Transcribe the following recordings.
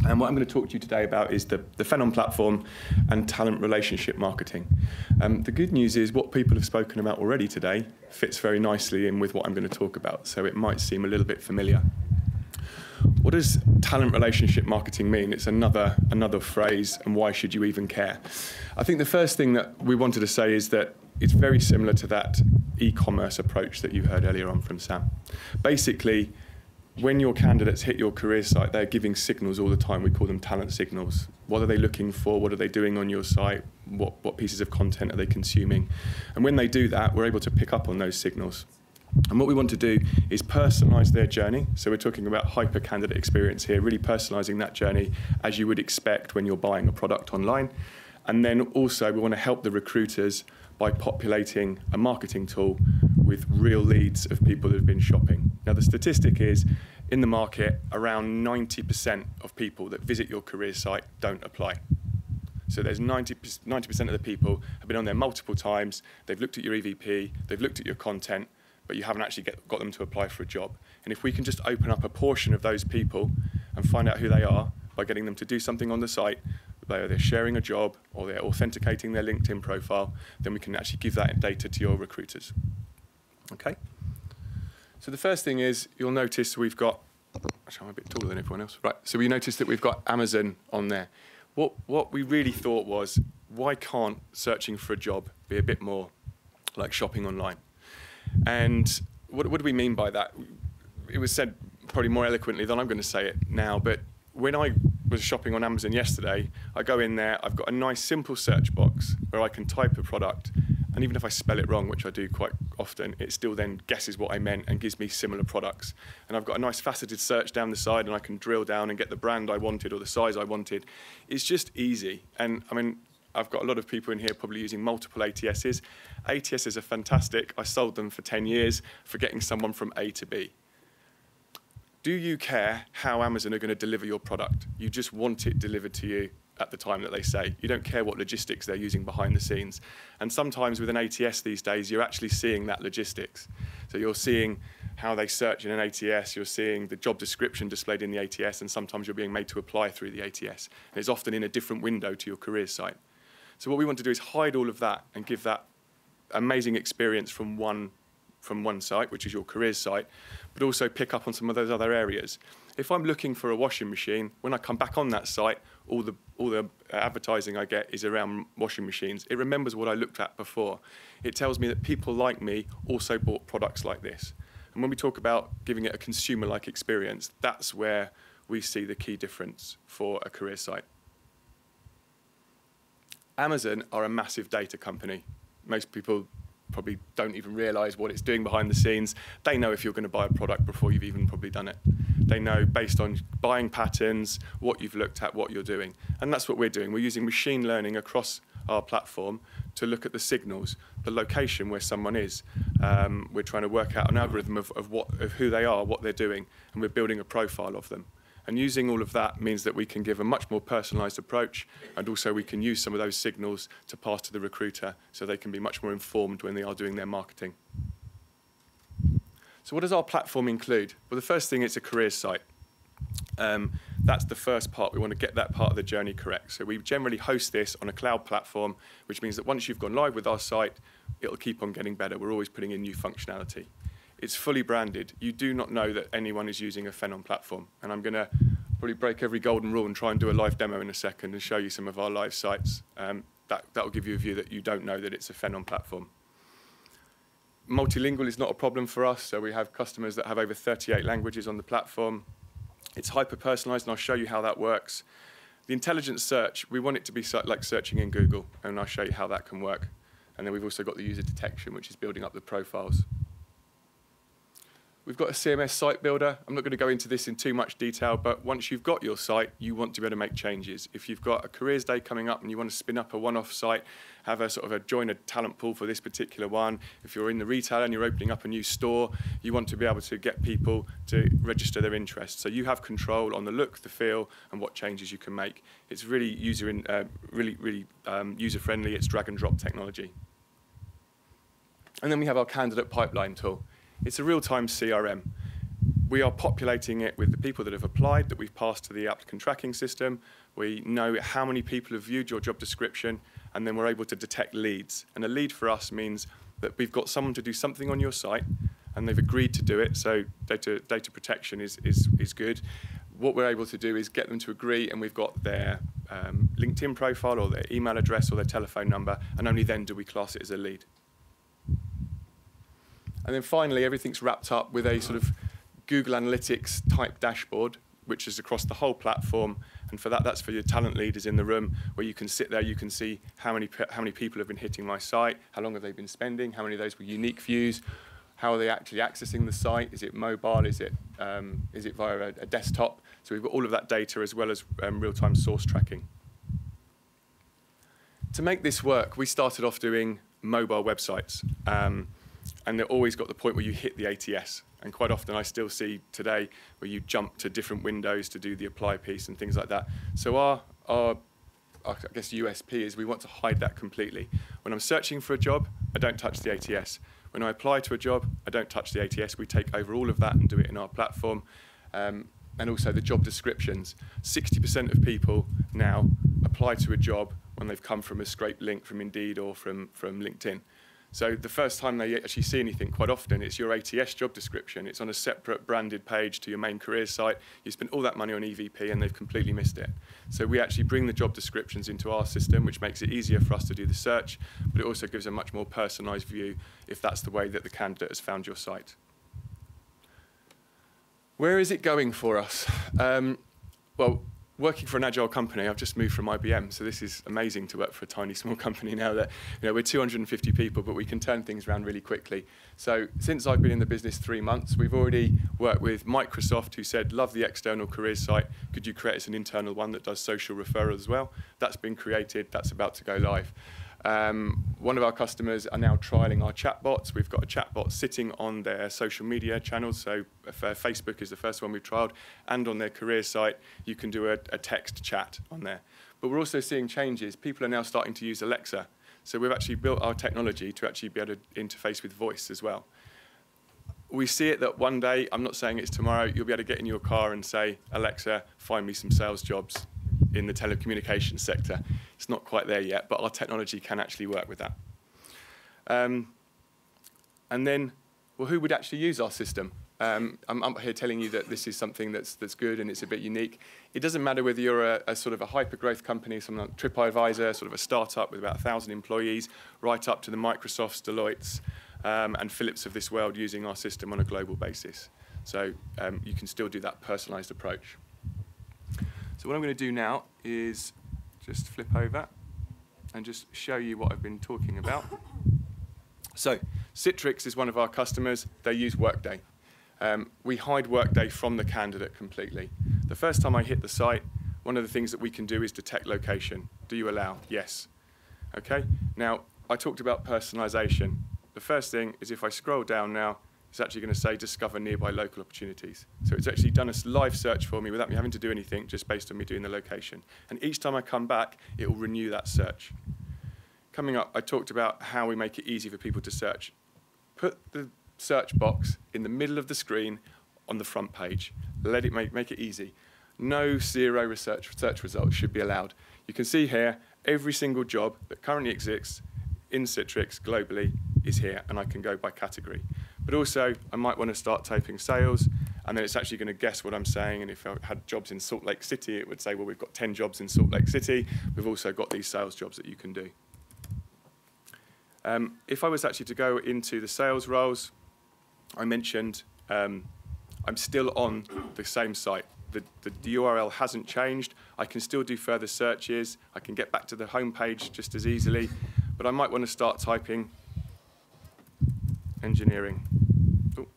And what I'm going to talk to you today about is the Phenom platform and talent relationship marketing. The good news is what people have spoken about already today fits very nicely in with what I'm going to talk about, so it might seem a little bit familiar. What does talent relationship marketing mean? It's another phrase, and why should you even care? I think the first thing that we wanted to say is that it's very similar to that e-commerce approach that you heard earlier on from Sam. Basically, when your candidates hit your career site, they're giving signals all the time. We call them talent signals. What are they looking for? What are they doing on your site? What pieces of content are they consuming? And when they do that, we're able to pick up on those signals. And what we want to do is personalize their journey. So we're talking about hyper candidate experience here, really personalizing that journey as you would expect when you're buying a product online. And then also we want to help the recruiters by populating a marketing tool with real leads of people that have been shopping. Now the statistic is, in the market, around 90% of people that visit your career site don't apply. So there's 90% of the people have been on there multiple times, they've looked at your EVP, they've looked at your content, but you haven't actually got them to apply for a job. And if we can just open up a portion of those people and find out who they are by getting them to do something on the site, they're sharing a job or they're authenticating their LinkedIn profile, then we can actually give that data to your recruiters. Okay? So the first thing is, you'll notice we've got, actually I'm a bit taller than everyone else. Right, so we noticed that we've got Amazon on there. What we really thought was, why can't searching for a job be a bit more like shopping online? And what do we mean by that? It was said probably more eloquently than I'm going to say it now, but when I was shopping on Amazon yesterday, I go in there, I've got a nice simple search box where I can type a product, and even if I spell it wrong, which I do quite often, it still then guesses what I meant and gives me similar products. And I've got a nice faceted search down the side, and I can drill down and get the brand I wanted or the size I wanted. It's just easy. And I mean, I've got a lot of people in here probably using multiple ATSs. ATSs are fantastic. I sold them for 10 years for getting someone from A to B. Do you care how Amazon are going to deliver your product? You just want it delivered to you at the time that they say. You don't care what logistics they're using behind the scenes. And sometimes with an ATS these days, you're actually seeing that logistics. So you're seeing how they search in an ATS, you're seeing the job description displayed in the ATS, and sometimes you're being made to apply through the ATS. And it's often in a different window to your career site. So what we want to do is hide all of that and give that amazing experience from one site, which is your careers site, but also pick up on some of those other areas. If I'm looking for a washing machine, when I come back on that site, all the advertising I get is around washing machines. It remembers what I looked at before. It tells me that people like me also bought products like this. And when we talk about giving it a consumer-like experience, that's where we see the key difference for a career site. Amazon are a massive data company. Most people probably don't even realize what it's doing behind the scenes. They know if you're going to buy a product before you've even probably done it. They know based on buying patterns, what you've looked at, what you're doing. And that's what we're doing. We're using machine learning across our platform to look at the signals, the location where someone is. We're trying to work out an algorithm of who they are, what they're doing, and we're building a profile of them. And using all of that means that we can give a much more personalized approach, and also we can use some of those signals to pass to the recruiter so they can be much more informed when they are doing their marketing. So what does our platform include? Well, the first thing, it's a careers site. That's the first part. We want to get that part of the journey correct. So we generally host this on a cloud platform, which means that once you've gone live with our site, it'll keep on getting better. We're always putting in new functionality. It's fully branded. You do not know that anyone is using a Phenom platform. And I'm going to probably break every golden rule and try and do a live demo in a second and show you some of our live sites. That will give you a view that you don't know that it's a Phenom platform. Multilingual is not a problem for us. So we have customers that have over 38 languages on the platform. It's hyper-personalized, and I'll show you how that works. The intelligent search, we want it to be like searching in Google, and I'll show you how that can work. And then we've also got the user detection, which is building up the profiles. We've got a CMS site builder. I'm not going to go into this in too much detail, but once you've got your site, you want to be able to make changes. If you've got a careers day coming up and you want to spin up a one-off site, have a sort of join a talent pool for this particular one. If you're in the retail and you're opening up a new store, you want to be able to get people to register their interest. So you have control on the look, the feel, and what changes you can make. It's really user-friendly. It's drag-and-drop technology. And then we have our candidate pipeline tool. It's a real-time CRM. we are populating it with the people that have applied, that we've passed to the applicant tracking system. We know how many people have viewed your job description, and then we're able to detect leads. And a lead for us means that we've got someone to do something on your site, and they've agreed to do it, so data protection is good. What we're able to do is get them to agree, and we've got their LinkedIn profile or their email address or their telephone number, and only then do we class it as a lead. And then finally, everything's wrapped up with a sort of Google Analytics type dashboard, which is across the whole platform. And for that, that's for your talent leaders in the room, where you can sit there, you can see how many people have been hitting my site, how long have they been spending, how many of those were unique views, how are they actually accessing the site, is it mobile, is it via a desktop? So we've got all of that data as well as real-time source tracking. To make this work, we started off doing mobile websites. And they've always got the point where you hit the ATS. And quite often I still see today where you jump to different windows to do the apply piece and things like that. So our I guess USP is we want to hide that completely. When I'm searching for a job, I don't touch the ATS. When I apply to a job, I don't touch the ATS. We take over all of that and do it in our platform. And also the job descriptions. 60% of people now apply to a job when they've come from a scraped link from Indeed or from LinkedIn. So the first time they actually see anything, quite often, it's your ATS job description. It's on a separate branded page to your main careers site. You spend all that money on EVP and they've completely missed it. So we actually bring the job descriptions into our system, which makes it easier for us to do the search, but it also gives a much more personalised view if that's the way that the candidate has found your site. Where is it going for us? Well, working for an agile company, I've just moved from IBM, so this is amazing to work for a tiny, small company now that, we're 250 people, but we can turn things around really quickly. So since I've been in the business 3 months, we've already worked with Microsoft, who said, love the external careers site. Could you create us an internal one that does social referrals as well? That's been created. That's about to go live. One of our customers are now trialing our chatbots. We've got a chatbot sitting on their social media channels. So Facebook is the first one we've trialed. And on their career site, you can do a text chat on there. But we're also seeing changes. People are now starting to use Alexa. So we've actually built our technology to actually be able to interface with voice as well. We see it that one day, I'm not saying it's tomorrow, you'll be able to get in your car and say, Alexa, find me some sales jobs in the telecommunications sector. It's not quite there yet, but our technology can actually work with that. And then, well, who would actually use our system? I'm up here telling you that this is something that's good and it's a bit unique. It doesn't matter whether you're a sort of a hyper-growth company, something like TripAdvisor, sort of a startup with about 1,000 employees, right up to the Microsofts, Deloittes, and Philips of this world using our system on a global basis. So you can still do that personalised approach. So what I'm going to do now is just flip over and just show you what I've been talking about. So Citrix is one of our customers. They use Workday. We hide Workday from the candidate completely. The first time I hit the site, one of the things that we can do is detect location. Do you allow? Yes. Okay. Now, I talked about personalization. The first thing is if I scroll down now, it's actually going to say discover nearby local opportunities. So it's actually done a live search for me without me having to do anything, just based on me doing the location. And each time I come back, it will renew that search. Coming up, I talked about how we make it easy for people to search. Put the search box in the middle of the screen on the front page. Let it make it easy. No zero search results should be allowed. You can see here, every single job that currently exists in Citrix globally is here, and I can go by category. But also, I might want to start typing sales, and then it's actually going to guess what I'm saying. And if I had jobs in Salt Lake City, it would say, well, we've got 10 jobs in Salt Lake City. We've also got these sales jobs that you can do. If I was actually to go into the sales roles, I mentioned I'm still on the same site. The URL hasn't changed. I can still do further searches. I can get back to the home page just as easily. But I might want to start typing engineering. Ooh.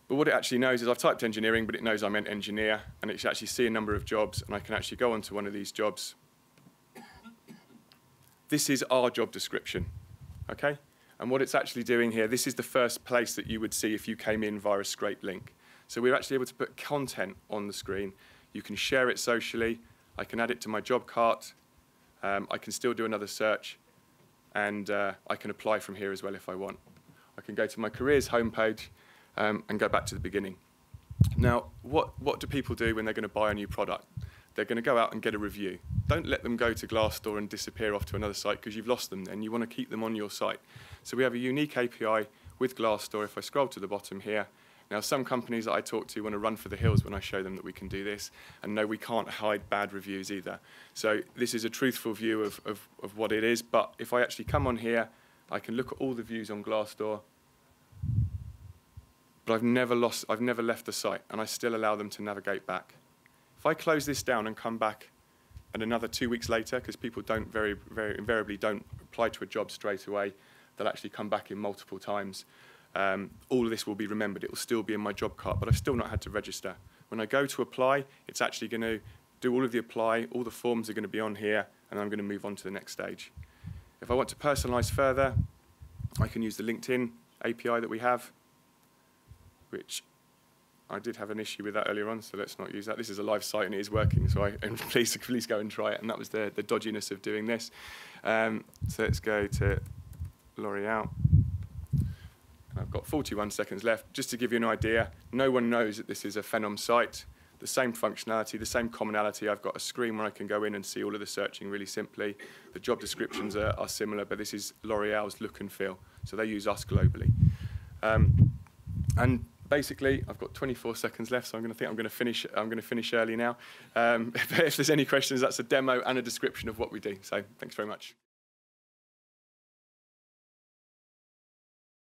But what it actually knows is I've typed engineering, but it knows I meant engineer, and it should actually see a number of jobs, and I can actually go onto one of these jobs. This is our job description, okay? And what it's actually doing here, this is the first place that you would see if you came in via a scraped link. So we're actually able to put content on the screen. You can share it socially. I can add it to my job cart. I can still do another search, and I can apply from here as well if I want. can go to my careers homepage and go back to the beginning. Now, what do people do when they're going to buy a new product? They're going to go out and get a review. Don't let them go to Glassdoor and disappear off to another site, because you've lost them then. You want to keep them on your site. So we have a unique API with Glassdoor. If I scroll to the bottom here, now some companies that I talk to want to run for the hills when I show them that we can do this, and no, we can't hide bad reviews either. So this is a truthful view of what it is, but if I actually come on here, I can look at all the views on Glassdoor, but I've never left the site, and I still allow them to navigate back. If I close this down and come back and another 2 weeks later, because people don't very invariably don't apply to a job straight away, they'll actually come back in multiple times. All of this will be remembered. It will still be in my job cart, but I've still not had to register. When I go to apply, it's actually going to do all of the apply, all the forms are going to be on here, and I'm going to move on to the next stage. If I want to personalize further, I can use the LinkedIn API that we have, which I did have an issue with that earlier on, so let's not use that. This is a live site and it is working, so please go and try it. And that was the dodginess of doing this. So let's go to L'Oreal. And I've got 41 seconds left. Just to give you an idea, no one knows that this is a Phenom site. The same functionality, the same commonality. I've got a screen where I can go in and see all of the searching really simply. The job descriptions are similar, but this is L'Oreal's look and feel. So they use us globally. And basically, I've got 24 seconds left, so I'm going to finish early now. But if there's any questions, that's a demo and a description of what we do. So thanks very much.